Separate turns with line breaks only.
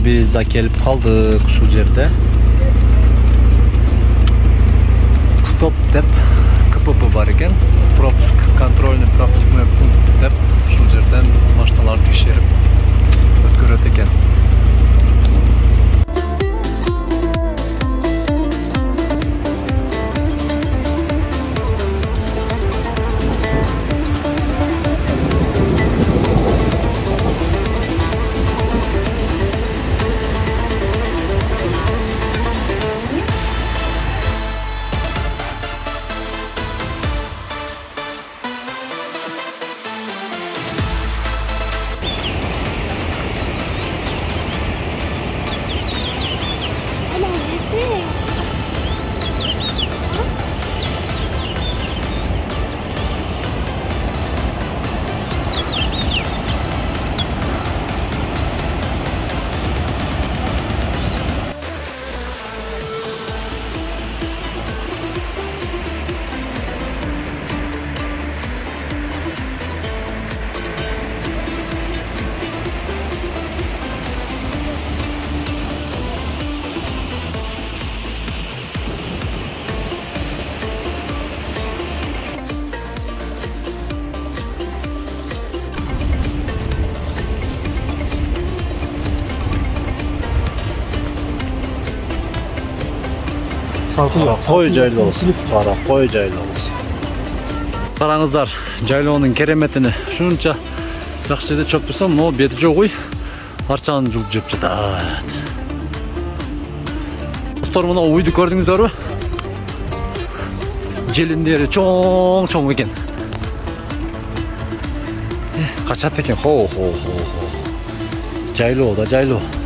biz de kelip kaldık şu yerde. Stop dep KPP var eken. Пропуск, контрольный пропускной пункт dep şu yerden машиналар tekşerip ötkөрөт экен. Koy жайлы olsun. Qara koy жайлы olsun. Qarаңыздар, жайлауның кереметini шунча жақсы жерде чөп болсам, но беті жоқ ой. Арчаны жұлып жеп жатады. Достар, мына ойды көрдіңіздер бе? Желіндері чоң екен. Қашат екен. Жайлау да жайлау.